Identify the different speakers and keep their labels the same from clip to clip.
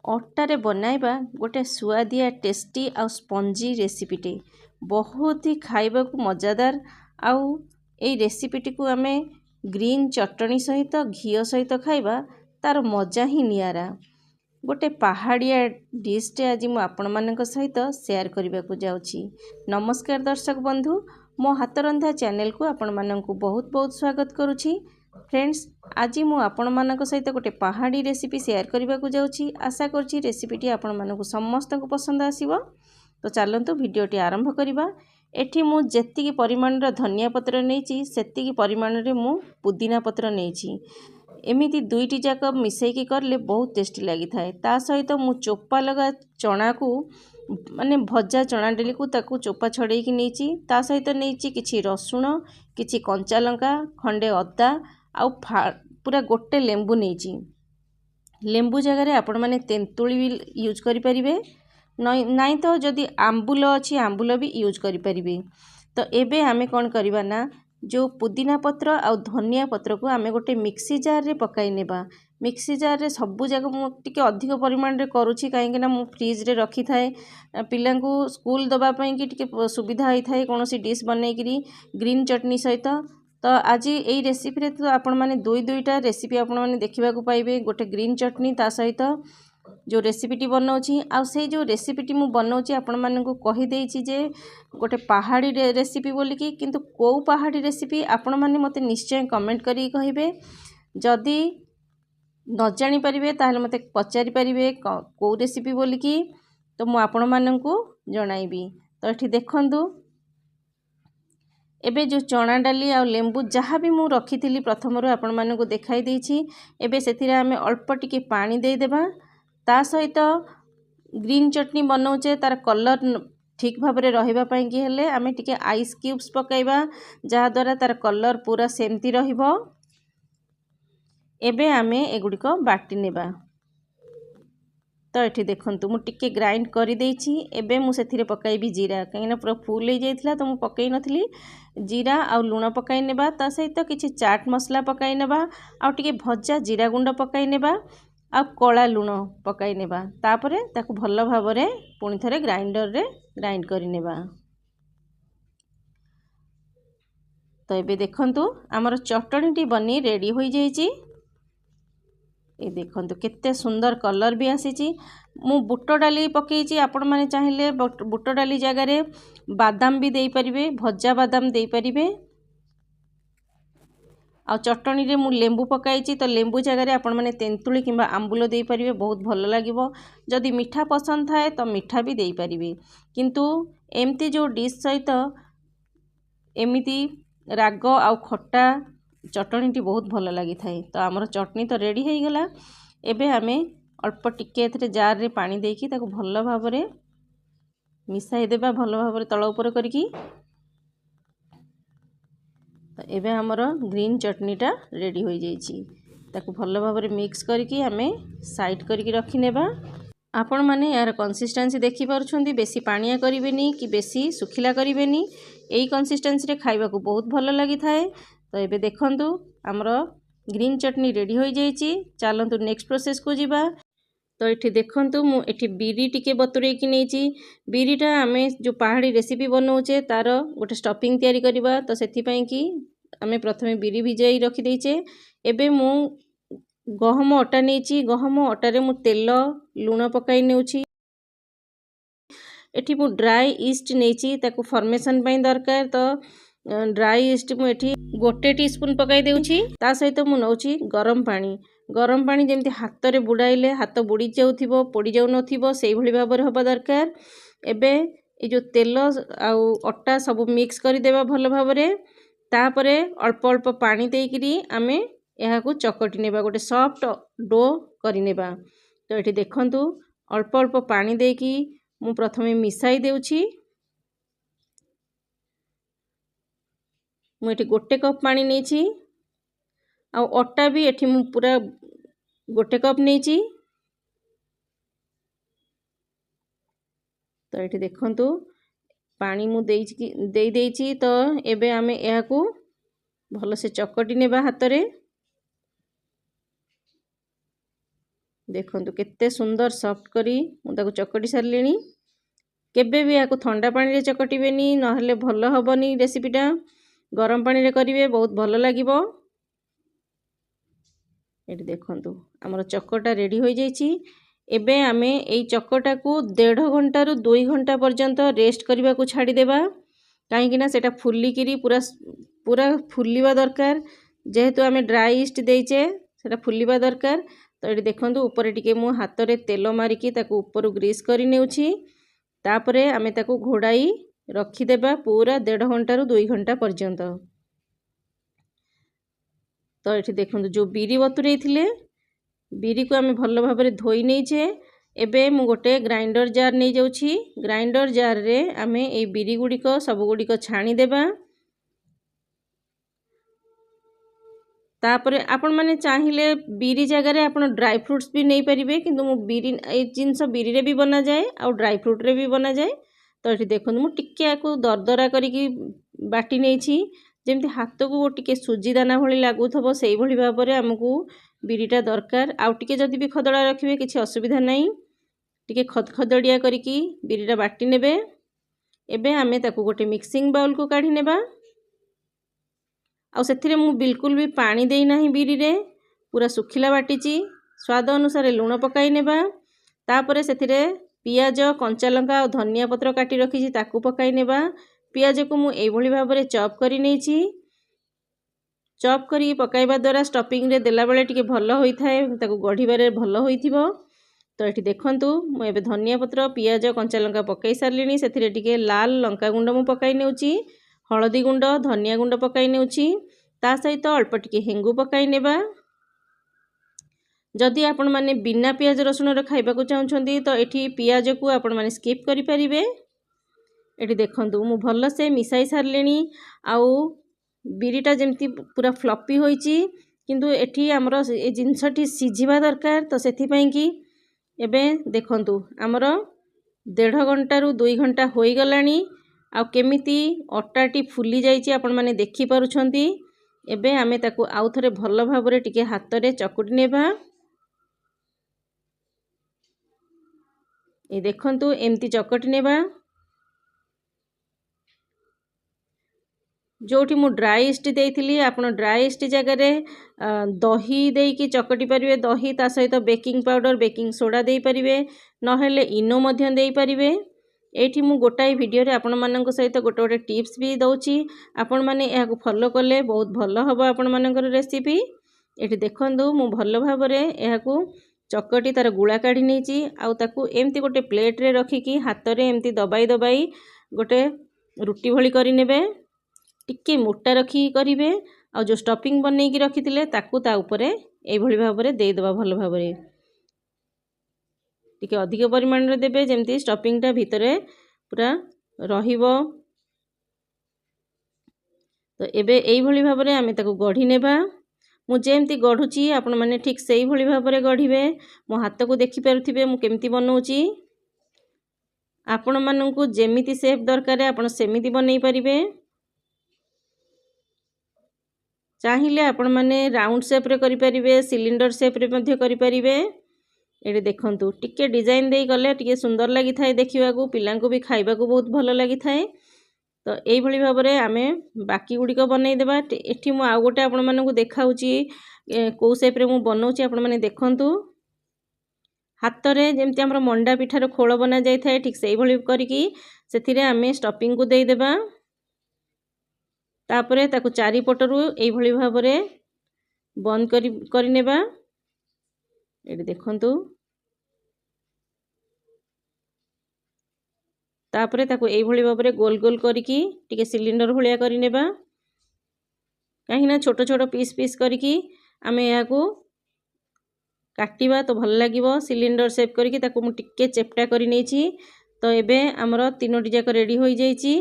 Speaker 1: अटारे बनाइबा गोटे सुआदिया टेस्टी आ स्पंजी रेसिपीटे बहुत ही खाइबा को मजादार। आउ ए रेसिपीटी को आमे ग्रीन चटनी सहित घी सहित खाइबा तार मजा ही नियारा। गोटे पहाड़िया डिशटे आज मु आपण मानक सहित शेयर करने को जाउछि। नमस्कार दर्शक बंधु, मो हाथ रंधा चैनल को आपण मानक बहुत बहुत स्वागत करुछि। फ्रेंड्स, आज मु आपण मानक सहित गोटे पहाड़ी रेसिपी शेयर करने को जाउछि। आशा करछि रेसिपीटी आपण मानक समस्त को पसंद आसीबो। तो चलंतु भिडियोटी आरंभ करिबा। एठी मु जेतिकी परिमाण रो धनिया पत्र नेछि सेतिकी परिमाण रे मु पुदीना पत्र नेछि। एमिति दुईटी जाक मिसेकी करले बहुत टेस्टी लगी थाए। ता सहित मु चोपा लगा चना को माने भजा चना डेली को ताकू चोपा छड़े की नेछि। ता सहित नेछि किछि रसुण, किछि कंचा लंका, खंडे अदा आउ पूरा गोटे लेंबू नेछि। लेंबू जगह रे आपण माने तेंतुली भी यूज करि परिबे, नहीं तो जदि आंबुल अछि आंबुल भी यूज करि परिबे। तो एबे आमे कोन करबा ना, जो पुदीना पत्र आ धनिया पत्र को आमे गोटे मिक्सी जार रे पकाई नेबा। मिक्सी जार रे सबु जगह मु टिके अधिक परिमाण रे करूछि काहेकि ना मु फ्रिज रे रखी थाए पिलांकु स्कूल दबा पई कि टिके सुविधा होई थाए कोनोसी डिश बनै करी ग्रीन चटनी सहित। तो आज यही रेसिपी रे तो आपण माने दुईटा रेसिपी आपण माने देखिबा को पाइबे। गोटे ग्रीन चटनी ता सहित जो रेसिपीटी बनाऊँगी आउ से जो रेसिपीटी मु बनाऊँगी आपण मानकु कहि देइछि जे गोटे पहाड़ी रेसिपी बोलिकी, किंतु को पहाड़ी रेसिपी आपण माने मते निश्चय कमेंट करी कहिबे। जदि न जानि परिबे ताहले मते पचारि परिबे को रेसिपी बोलिकी, तो मु आपण मानकु जणाइबी। तो एठी देखंतु एबे जो चना डाली आ लेंबू जहाँ भी मु रखी प्रथम आपण मानकु देखाई देइछि। एबे सेथिरे आमे अल्प टिके पानी दे देबा। ता सहित ग्रीन चटनी बनाऊचे तार कलर ठीक भाव में रहिबा पई कि हेले आमे टिके आइस क्यूब्स पकाइबा, जहा द्वारा तार कलर पूरा सेमती रहिबो। एबे आमे एगुडिको बाटी नेबा। तो ये देखंतु मु टिके ग्राइंड करि देइछि। एबे मु सेथिरे पकाइबी जीरा, कहिना पूरा फुल हो जाइथिला तो मु पकाई नथली। जीरा आ लूण पकाई नेबा, ता सहित किछि चाट मसला पकाई नेबा, आ टिके भजा जीरा गुंड पकाई नेबा, आ कला लूण पकाई नेबा। तापरे ताकू भल भाबरे पुणी थरे ग्राइंडर रे ग्राइंड करि नेबा। तो एबे देखंतु हमर चटनीटी बनी रेडी होई जाइछि। ये देखंतु केते सुंदर कलर भी आसीछि। मु बुट डाली पकेइछि, आपण माने चाहिले बुट डाली जगह रे बादाम भी देई परिबे, भजा बादाम देई परिबे। आ चटनी रे मु लेंबू पकाइछि, तो लेंबू जगह रे आपण माने तेंतुली किंबा आंबुल देई परिबे, बहुत भल लागिवो। जदि मीठा पसंद थाए तो मीठा भी देई परिबे, किंतु एमती जो डिश सहित एमिति राग आ खट्टा चटनीटी बहुत भल लगी थाए। तो आमर चटनी तो रेडी हो गला। एबे आमे अल्प टिके एथरे जार रे पानी देकी ताकू भल भाव में मिसाई देबा, भल भाव में तळ ऊपर करिकी। तो एबे हमर ग्रीन चटनीटा रेडी हो जाइछि। ताकू भल भाव में मिक्स करिकी आमे साइड करिकी रखी नेबा। आपण माने यार कंसिस्टेंसी देखि पारुछंती, बेसी पानिया करिवेनी कि बेसी सुखिला करिवेनी। एई कंसिस्टेंसी रे खाइबा को बहुत भल लागि थाए। तो एबे देखंतु हमर ग्रीन चटनी रेडी हो जाइछि। चलंतु नेक्स्ट प्रोसेस को जिबा। तो एठी देखंतु मु एठी बिरी टिके बतुरे कि नेछि। बिरीटा आमे जो पहाड़ी रेसिपी बनाउचे तार गोटे स्टफिंग तयारी करबा। तो सेथि पई कि आमे प्रथमे बिरी भिजाई रखि दैछे। एबे मु गहम अटा नेछि। गहम अटा रे मु तेल लूण पकाई नेउछि। एठी मु ड्राई ईस्ट नेछि, ताकू फॉर्मेशन पई दरकार। तो ड्राई ईस्ट मु एठी गोटे टीस्पून पकाई देउछि। ता सहित मु नउछि गरम पानी। गरम पानी जेमति हाथ रे बुडाइले हाथ बुडी जाउथिबो, पोडी जाउ नथिबो, सेही भली भाबर होबा दरकार। एबे ए जो तेल आउ अटा सब मिक्स करि देबा भल भाबरे। तापरे अल्प अल्प पानी देइकरी आमे एहा को चकटी नेबा, गोटे सॉफ्ट डो करि नेबा। तो एठी देखंतु अल्प अल्प पानी देकी मु प्रथमे मिसाई देउछि। मु एठी गोटे कप पानी नेछि, आ अटा भी एठी मु पूरा गोटे कप नेछि। तो एठी देखंतु पानी मु देई देइछि। तो एबे आमे एहा को भल से चकटी नेबा हाथ रे। देखंतु केते सुंदर सॉफ्ट करी मुझे चकटी सारे केबे भी या ठंडा पानी रे चकटिबेनी नहले भल हबनी रेसिपीटा गरम पानी रे करिवे बहुत भल लागिबो। एटी देखंतु हमर चकटा रेडी हो जाइछि। एबे आमे एई चकटा को 1.5 घंटा रु 2 घंटा पर्यंत रेस्ट करबा को छाडी देबा काहेकि ना सेटा फुल्ली किरी पूरा पूरा फुल्लीबा दरकार जेहेतु आमे ड्राई ईस्ट देइचे सेटा फुल्लीबा दरकार। तो ये देखंतु ऊपर टिके मु हाथ रे तेल मारिकी ताकू ऊपर ग्रीस करी नेउछि तापरे आमे ताकू घोड़ाई रखी देबा पूरा 1.5 घंटा रु 2 घंटा पर्यंत। तो ये देखंतु जो बिरी बतुरई थिले बिरी को आमे भल भाबरे धोई नेइछे। एबे मु गोटे ग्राइंडर जार नहीं जाउछि ग्राइंडर जार रे आमे ए बिरी गुड़िक सब गुड़िक छाणी देबा। तापरे आपण माने चाहिए बिरी जगह रे आपण ड्राई फ्रूट्स भी नहीं परिबे किंतु मु बिरी ए जिंस बिरी रे भी बना जाए और ड्राई फ्रूट रे भी बना जाए। तो ये देखंतु मु टिके आकु दरदरा करिकी बाटी नेछि जेमति हाथ को टिके सुजी दाना भली लागुथबो सेही भली भाबरे हमकु बिरीटा दरकार। आउ टिके जदि भी खदड़ा रखिबे किछि असुविधा नहीं टिके खदखदड़िया करिकी बिरीटा बाटी नेबे। एबे आमे ताकु गोटे मिक्सिंग बाउल को काढी नेबा आउ सेथिरे मु बिल्कुल भी पानी देई नाही बिरी रे पूरा सुखिला बाटीची स्वाद अनुसार लूण पकाई नेबा। तापरे सेथिरे पियाज कंचा लंका और धनिया पत्र काटी रखीची ताकू पकाई नेबा। पियाज को मु एई भली भाबरे चॉप करी नेछि चॉप करी पकाइबा द्वारा स्टफिंग रे देला बेले टिके भलो होई थाए ताकू गढिबारे भलो होइथिबो। तो ये देखंतु मु एबे धनिया पत्र पियाज कंचा लंका पकाई सारलिनी सेथिरे टिके लाल लंका गुंड मु पकाई नेउची हळदी गुंड धनिया गुंड पकाई नेउची ता सहित अल्प टिके हेंगु पकाई नेबा। जदि आपण माने बिना पियाज रसुण रे खाइबा को चाहुछंती तो एठी पियाज को आपण माने स्किप करि परिबे। एठी देखंतु मु भलो से मिसाई सारलेनी आउ बिरीटा जेमती पूरा फ्लपी होईची किंतु एठी हमरो ए जिंसटी सिझिबा दरकार। तो सेथि पई कि एबे देखंतु हमरो 1.5 घंटा रु 2 घंटा होई गलानी आ केमिति अटाटी फुली जाइची आपण माने देखि पारुछंती। एबे आमे ताकू आउ थरे भलो भाबरे टिके हाथ रे चकुटी नेबा। ए देखंतु एमती चकटी नेबा जोठी मु ड्राई ईस्ट देइथिली आपण ड्राई ईस्ट जगह रे दही देइकी चकटी परिबे दही ता सहित बेकिंग पाउडर बेकिंग सोडा देइ परिबे नहेले इनो मध्य देइ परिबे। एठी मु गोटाई वीडियो रे आपण मानक सहित गोटे गोटे टिप्स भी दउची आपण माने एहा को फॉलो करले बहुत भलो हबो आपण मानकर रेसिपी। एठी देखंतु मु भलो भाबरे एहा को चकटी तार गुळा काढी नेची आउ ताकू एमती गोटे प्लेट रे रखिकी हाथ रे एमती दबाई दबाई गोटे रुटी भली करि नेबे टिके मोटा रखी करिवे आ जो स्टफिंग बनै की रखिथिले ताकू ता ऊपरे एई भली भाबरे देई दबा भलो भाबरे टिके अधिक परिमाण रे देबे जेमती स्टफिंग टा भितरे पूरा रहिबो। तो एबे एई भली भाबरे आमे ताकू गढी नेबा मु जेमती गढुची आपण माने ठीक सेई भली भाबरे गढिबे। मो हाथ को देखि पारुथिबे मु केमती बनौची आपण माननकु जेमिति शेप दरकार आपण सेमिति बनै परिबे। चाहिए आपण माने राउंड शेप रे करि परिबे सिलिंडर शेप रे मध्य करि परिबे। एडे देखंतु टिके डिजाइन देई गले टिके सुंदर लागि थाए देखिबा को पिलां को भी खाइबा को बहुत भलो लागि थाए। तो एई भली भाबरे आमे बाकी गुडी को बनै देबा। एठी मु आ गोटे आपण मानकु देखाउची को शेप रे मु बनौची आपण माने देखंतु हाथ रे जेमति हमर मंडा पिठार खोळ बना जाय थाए ठीक सेई भली करिकी सेथिरे आमे स्टफिंग को देई देबा। तापरे ताकू चारि पटरु एई भली भाबरे बंद करि नेबा। एडी देखंतु तापरे ताकू एई भली भाबरे गोल गोल करिकी टिके सिलिंडर भलिया करि नेबा काहे ना छोटो छोटो पीस पीस करिकी आमे याकू काटिबा तो भल लागिबो। सिलिंडर शेप करिकी ताकू मु टिके चेपटा करि नेछि। तो एबे हमरो तीनोटी जाक रेडी होई जाईची।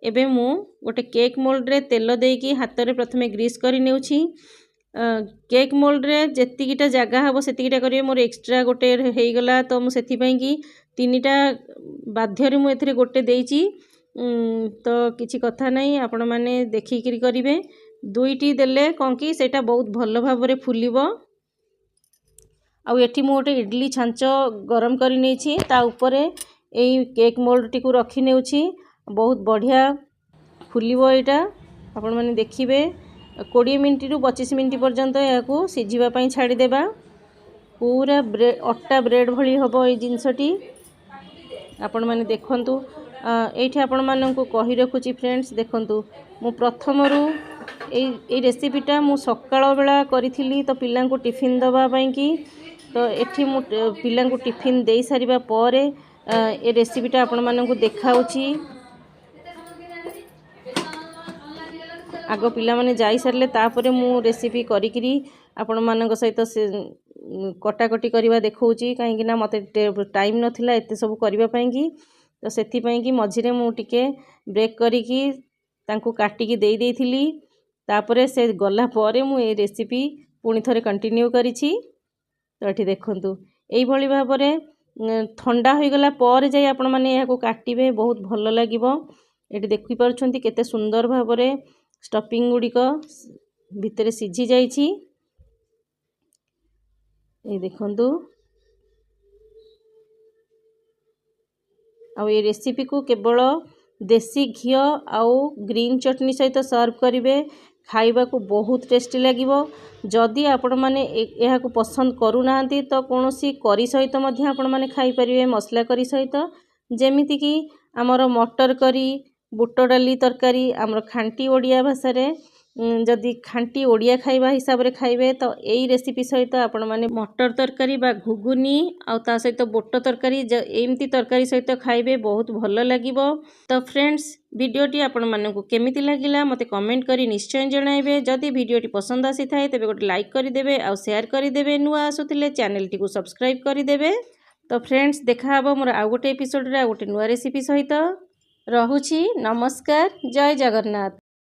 Speaker 1: एबे मु गोटे केक मोल्ड रे तेल देकी हाथ रे प्रथमे ग्रीस करि नेउछि। केक मोल्ड रे जेतिकीटा जगह हबो सेतिकीटा करिवे मोर एक्स्ट्रा गोटे हेई गला तो मु सेथि पई कि तीनिटा बाध्य रे मु एथिरे गोटे देइची। तो किछि कथा नै आपण माने देखि करि करिवे दुईटी देले कोन कि सेटा बहुत भलो भाबरे फुलिबो। आउ एठी मु गोटे इडली छांच गरम करी नेछि ता ऊपरे एई केक मोल्ड टी को रखी नेउछि बहुत बढ़िया फुलिबो एटा आपण माने देखिबे 20 मिनिट रु 25 मिनिट पर्यंत याकू सिझिबा पई छाडी देबा पूरा अट्टा ब्रेड भली हबो ए जिंसटी आपण माने देखंतु एठी आपण माननकु कहि रखुची फ्रेंड्स देखंतु मु प्रथमरु ए रेसिपीटा मु सकाळ बेला करिथिली तो पिलांकु टिफिन दबा पई की तो एठी मु पिलांकु टिफिन देई सारिबा परे ए रेसिपीटा आपण माननकु देखाउची आगो पिला माने जाई सारले तापरे मु रेसिपी करिकरी आपण मानक सहित से कटाकटी करवा देखौची काहे कि ना मते टाइम नथिला एते सब करबा पई की तो सेथि पई की मझिरे मु टिके ब्रेक करिकी तांको काटिकी देई देइथिली तापरे से गला परे मु ए रेसिपी पुनी थरे कंटिन्यू करिछि तो एठी देखंतु एई भली भाबरे ठंडा होई गला पर जाई आपण माने याको काटिबे बहुत भलो लागिबो एठी देखि परछंती केते सुंदर भाबरे स्टफिंग गुड़िक भितरे सिझी जाइछि ए देखंतु आ ये रेसिपी को केवल देसी घी आउ ग्रीन चटनी सहित सर्व करिवे खाइबा को बहुत टेस्टी लागिवो जदि आपण माने एहा को पसंद करू नाहंती तो कोनोसी करी सहित मध्य आपण माने खाइ परिवे मसला करी सहित जेमिति कि हमर मटर करी बुट डाली तरकारी आमर खांटी ओडिया भाषा रे जदि खांटी ओडिया खाइबा हिसाब रे खाइबे तो एई रेसिपी सहित आपण माने मटर तरकारी बा घुगुनी आ ता सहित बुट तरकारी एमती तरकारी सहित खाइबे बहुत भलो लागिवो तो फ्रेंड्स वीडियोटी आपण मानकु केमिति लागिला मते कमेंट करी निश्चय जणाइबे जदि वीडियोटी पसंद आसी थाए तबे गोटे लाइक करि देबे आ शेयर करि देबे नुआ आसुतिले चैनल टी को सब्सक्राइब करि देबे तो फ्रेंड्स देखा हबो मोर आ गोटे एपिसोड रे आ गोटे नुआ रेसिपी सहित रहुछि नमस्कार जय जगन्नाथ।